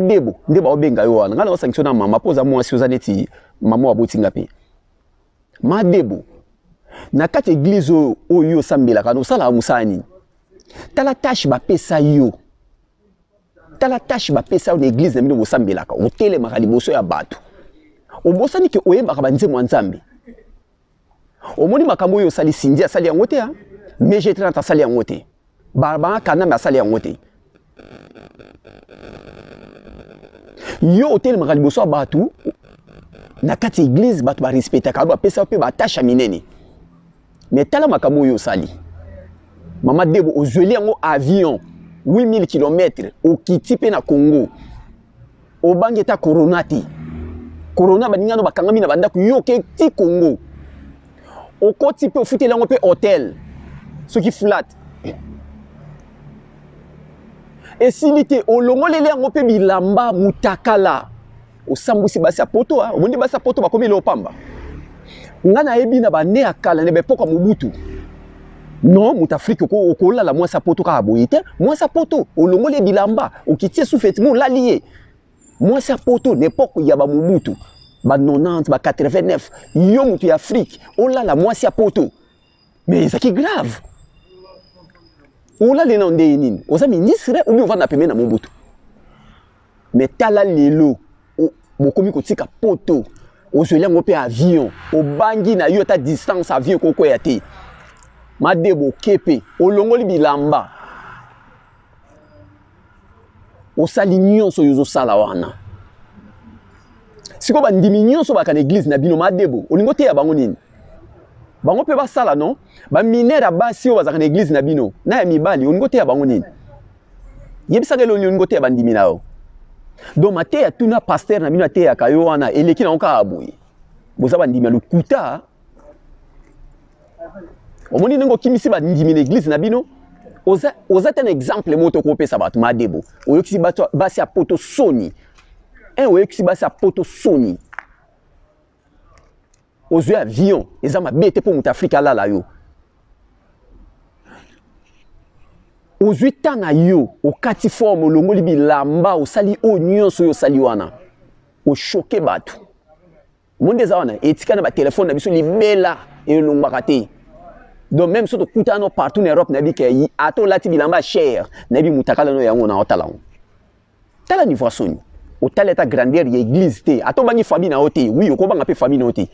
debo nde ba obenga yo wana ngala sanctiona mama poza mwasi ozaneti mama wa botinga pe ma debo na kati église oyo sambela kana osala musani tala tâche ba pesa yo tala tâche ba pesa na église na bino sambela ka otele makali boso ya bato obosani ke oyeba ka banze mwa nzambe omoni makambo yo sali sindia sali yango te ha mais j'ai trente sali yango te ba kana ma sali yango te yo hotel makali boso batu na kati église batu ba respecta ka ba pesa pe ba tâche minene mais tala makambo yo sali mama debo ozweli yango avion 8000 km au kiti pe na Congo obangi ta corona ti corona baningano bakangami na bandako yo ke ti Congo okoti pe ofutela yango pe hotel soki flat esilite olongolele yango pe bilamba mutakala osambusi basi ya poto ha omundi basi ya poto bakomi le opamba ngana yebi na bane akala ne bepoka mubutu non muta Afrique ko okola la mwasa poto ka aboyite mwasa poto olongole bilamba okitie sous vêtement la lié mwasa poto n'époque ya ba mubutu ba 90 ba 89 yo mutu ya Afrique ola la mwasa poto mais ça qui grave ola le non de nini oza ministre ou bien on va na pemé na mubutu mais tala lelo bokomi kotika poto ozweli yango pe avion obangi na yo ta distance avion koko ya te madebo kepe olongoli bilamba osali nyonso yozo sala wana siko bandimi nyonso baka na église na bino madebo olingo te ya bango nini bango pe basala non ba minera basi o bazaka na église na bino na ya mibali olingo te ya bango nini yebisaka lo olingo te ya bandimi nao donc mate ya tuna pasteur na bino te ya kayo wana eleki na oka aboyi boza bandimi ya lukuta omoni nengo kimisi ba ndimi na église na bino oza un exemple moto ko pesa bato madebo oyokisi bato basi ya poto soni oyokisi basi ya poto soni ozwe avion eza mabete po muta Afrika lala yo ozwi tana yo okati forme olongoli bilamba osali nyonso yo sali wana oshoke bato monde za wana etikana ba telefone na biso libela elongwaka te donc même soto kutano partout en Europe na bi ke ato lati bilamba cher na bi mutakala no yango na otala tala ni voisoni otala ta grandeur ya église te ato bangi famille na ote oui okobanga pe famille na ote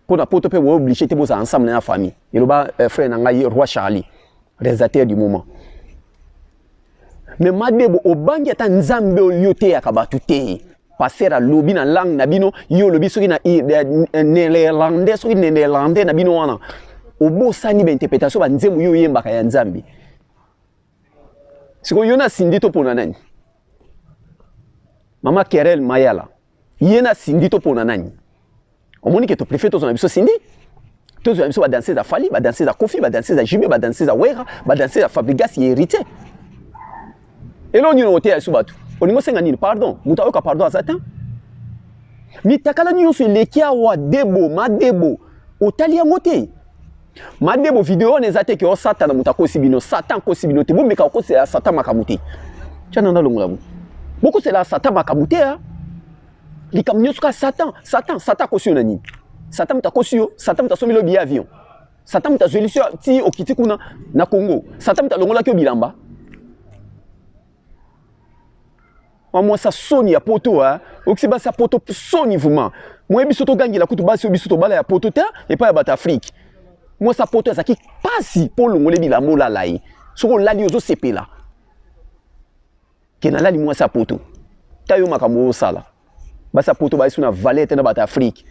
pona poto pe wo obligé te boza ensemble na famille eloba frère na ngai roi Charlie réalisateur du moment mais madebo obangi ta nzambe yote ya kabatu te passer à lobi na langue na bino yo lobi soki na néerlandais soki néerlandais na bino wana obosani ba interprétation ba nzemu yo yembaka ya nzambe siko yo na sindito pona nani mama Kerel Mayala yena sindito pona nani omoni ke to préfet to na biso sindi to zo biso ba danser za Fali ba danser za Kofi ba danser za Jimbe ba danser za Wera ba danser za Fabrigas ye hérité elo nyino hotel subatu oningo senga nini pardon mutaoka pardon azata mitakala nyonso elekia wa debo madebo otali yango te madebo video nezate ke o satana mutakosi bino satan kosi bino te bomeka kosi ya satan makamuti tshana ndalongola bo boko c'est la satan makamuti ha likamnyo suka satan kosi na nini satan mutakosi yo satan mutasomelo bi avion satan mutazwelisio ti okiti kuna na Congo satan mutalongola ke bilamba moi ça sonne ya poto hein oksi ba sa poto sonne vraiment moi biso to gangi la kutu basi biso to bala ya poto ta et pas ya bata Afrique moi ça poto ça qui passe pour longole bilamo la lai soko lali ozo sepela kena lali moi ça poto tayo makambo sala ba sa poto ba isu na valete na bata Afrique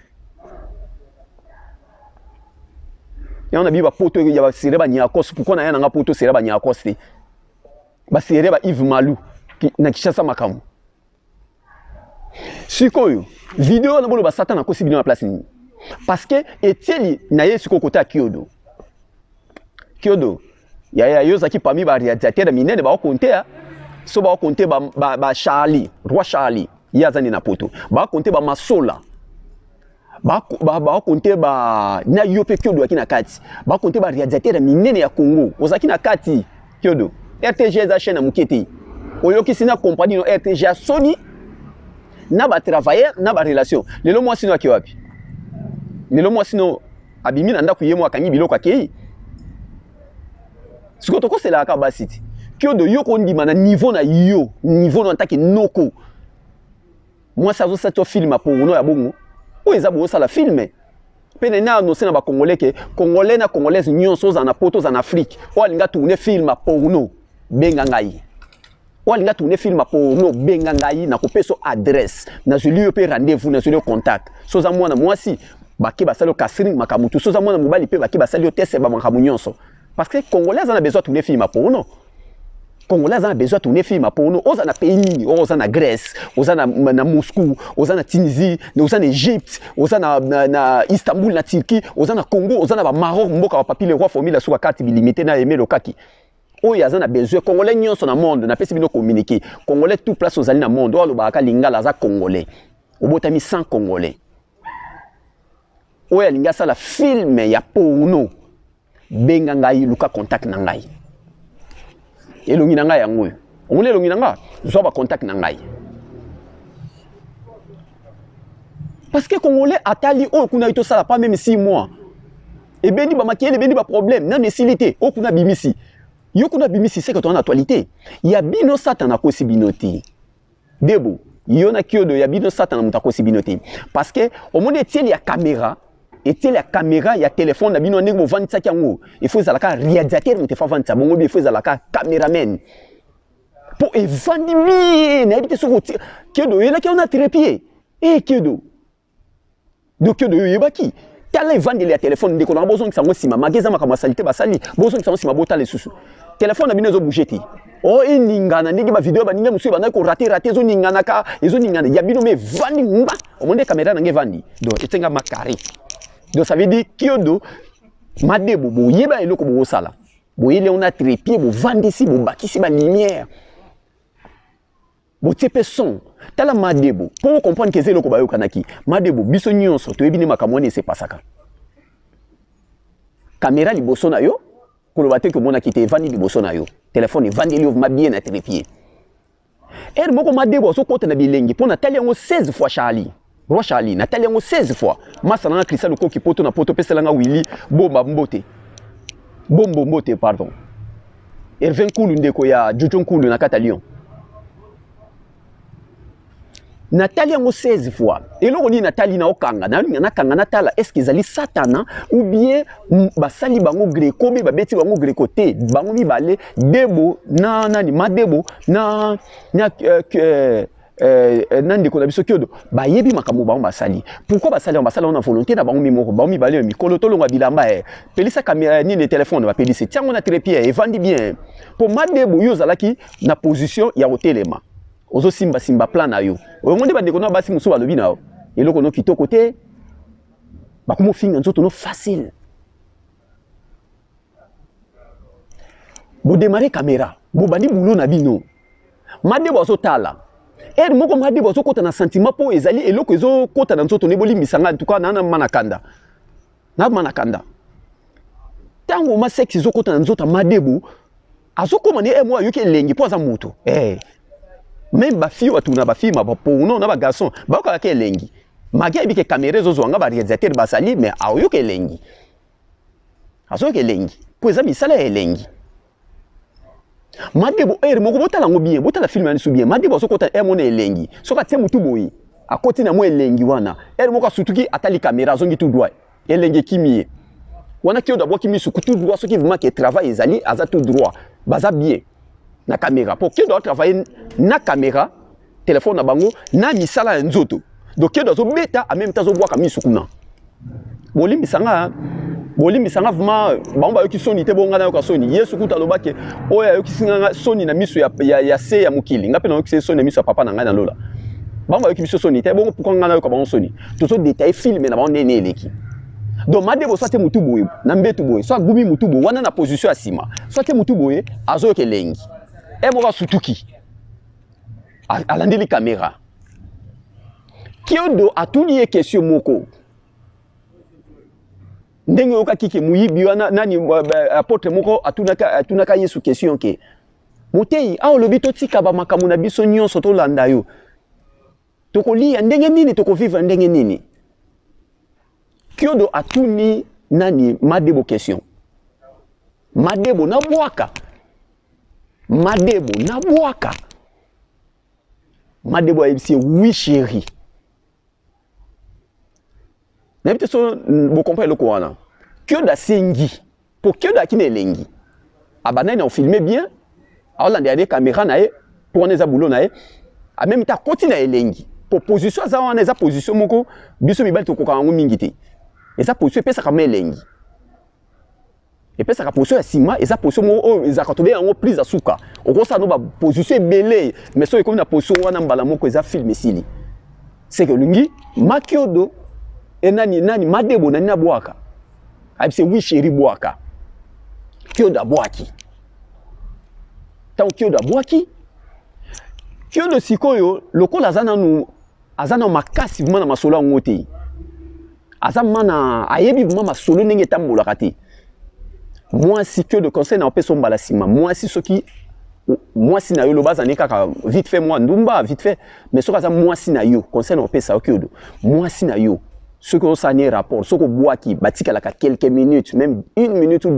ya on a bi ba poto ya ba sire ba nyakos pourquoi na ya na poto sire ba nyakos te ba sire ba Yves Malou na Kishasa makambo sikoyo vidéo na bolo ba satan na kosi bino na place ni parce que etieli na yesu ko kota Kyodo ya yoza ki parmi ba réalisateur minene ba konter so ba konter ba Charlie roi Charlie yazani na poto ba konter ba Masola ba konter ba na yope Kyodo akina kati ba konter ba réalisateur minene ya Congo ozaki na kati Kyodo RTG za chaîne mukete oyoki sina compagnie no RTG Sony na ba travailleur na ba relation lelo moi sino akiwapi lelo moi sino abimi na ndako yemo akangi biloko akei siko toko sela ka basiti kiodo yoko ndima na niveau na en tant que noko moi ça zo ça film pour no ya bongo o ezabo ça la filme pene na annoncé na ba congolais que congolais na congolaise nyonso za na poto za na Afrique o alinga tourner film porno benga ngai o alinga tourner film porno benga ngai na kopeso adresse na celui pe rendez-vous na celui contact so za mwana mwasi baki basalo kasring makamutu so za mwana mobali pe baki basali test ba makamu nyonso parce que congolais a besoin tourner film porno Congolais a besoin de tourner film porno. Oza na pays nini, oza na Grèce, oza na Moscou, oza na Tunisie, oza na Égypte, oza na Istanbul na Turquie, oza na Congo, oza na Maroc, mboka wa papi le roi formule sur carte limité na aimé le kaki. Oya za na besoin Congolais nyonso na monde na pesi bino communiquer. Congolais tout place ozali na monde, o lo ba ka lingala za Congolais. Obotami 100 Congolais. Oya linga sala film ya porno. Benga ngai luka contact na ngai. Elongi na ngai yango. Ongole elongi na ngai, zo ba contact na ngai. Parce que Congolais atali o kuna ito sala pas même 6 mois. Et bendi ba makiele bendi ba problème na nécessité o kuna bimisi. Yo kuna bimisi c'est que ton actualité. Ya bino satana ko sibinoti. Debo, yo na kiodo ya bino satana mutako sibinoti. Parce que au monde tiel ya caméra et la caméra, il y a téléphone, il y a un il faut que réalisateur, il faut que la caméraman. Pour évaluer, il y a un trépied. Et qui est donc, il y a qui tala vendre les téléphones de qu'on besoin que ça aussi ma magasin ma salité ba sali besoin que ça aussi ma bota les sous téléphone na bino zo bougeti oh iningana ndenge ba vidéo ba ninga musu ba na ko rater zo ningana ka ezo ningana ya bino me vandi mba o monde caméra na nge vandi donc etenga makari. Donc ça veut dire kiodo madebo bo yeba eloko bo sala bo yele on a trépied bo vendre ici bo bakisi ba lumière bo tepe son tala madebo pour comprendre que c'est eloko ba yo kanaki madebo biso nyonso to yebini makamoni c'est pas ça caméra liboso na yo ko lo bate ko mona kite vandi liboso na yo téléphone vandi li ma bien na trépied er moko madebo so kota na bilengi pona tali yango 16 fois Charlie Roi Charlie, Nathalie yango 16 fois. Masana Christian ko ki poto na poto peselanga Willy bomba mbote. Bombo mbote pardon. Hervé Nkulu ndeko ya Jojo Nkulu na kata Lyon. Nathalie yango 16 fois. Et loko ni Nathalie na okanga na kanga natala est-ce qu'ils ali satana ou bien basali bango greco be babeti bango greco te bango mi balé debo na ni madebo na nandi ko na biso kiodo ba yebi makambo ba basali pourquoi basali on a volonté na bango mimoko ba mi balé mikolo to longa bilamba pelisa caméra ni le téléphone ba pelisa tiango na trépied et vandi bien pour madebo yo zalaki na position ya hotelema ozo simba plan na yo ongonde ba ndeko na basi musu balobi na eloko no kitoko te ba komo finga nzoto no facile bo démarrer caméra bo bandi boulot na bino madebo zo tala et moko madebo zo kota na sentiment po ezali eloko ezo kota na nzoto ne boli misanga en tout cas na manakanda tango ma sexe zo kota na nzoto madebo azokoma ne moi yoke lengi po za moto même ba fille watuna ba fille ma ba pono na ba garçon ba ka ke lengi magia bike caméra zo zwanga ba réalisateur ba sali mais ayoke lengi azoke lengi po eza misala lengi madebo moko botala ngo bien botala film ani su bien madebo so kota mona lengi so ka tie mutu boyi akoti na mo lengi wana moko sutuki atali caméra zongi tout droit lengi kimie wana kio d'abord kimi su tout droit ce qui vraiment que travail ezali aza tout droit baza bien na caméra pour qui doit travailler na caméra téléphone na bango na misala nzoto donc qui doit zo beta en même temps zo bois kami sukuna boli misanga vraiment bamba yo ki soni te bonga na yo ka soni yesu kuta lobake oya yo ki singa soni na miso ya se ya mukili ngape na yo ki soni na miso ya papa na ngai na lola bamba yo ki biso soni te bongo pourquoi ngana yo ka bango soni to so détail film na bango nene eleki donc madebo soit mutu boye na mbetu boye soit gumi mutu boye wana na position ya sima soit mutu boye azo ke lengi moka sutuki alandeli caméra kiodo atuni question moko ndenge yoka kike muyibi wana nani apôtre moko atunaka Yesu question ke motei a olobi totika ba makamu na biso nyonso to landa yo tokolia ndenge nini tokovivre ndenge nini. Kyodo atuni nani Madebo question. Madebo na bwaka. Madebo na bwaka. Madebo ayebisi oui chérie. N'habite so bo comprendre le koana. Kyodo asengi. Pour Kyodo akine elengi. Abana na filmer bien. Alors la caméra na e pour neza boulot na e. A même ta continue elengi. Pour position za wana eza position moko biso mibali to koka ngo mingi te. Eza position pesa ka melengi. Et pesa ka position ya sima eza position mo eza ka tobe yango prise asuka. Okosa no ba position belé mais so comme na position wana mbala moko eza film sili. C'est que lungi Makyodo enani nani Madebo nani na bwaka. Abise oui chérie bwaka. Kyodo abwaki. Tant Kyodo abwaki. Kyodo sikoyo lokola azana makasi vuma na masolo ngote. Azamana ayebi vuma masolo ndenge tambola kati. Moi si Kyodo conseil na opeso mbala sima. Moi si soki moi si na yo lo bazane kaka vite fait moi ndumba vite fait mais soka za moi si na yo conseil na opesa Kyodo. Moi si na yo ce que on sanye rapport, ce que boaki batika la quelques minutes même 1 minute ou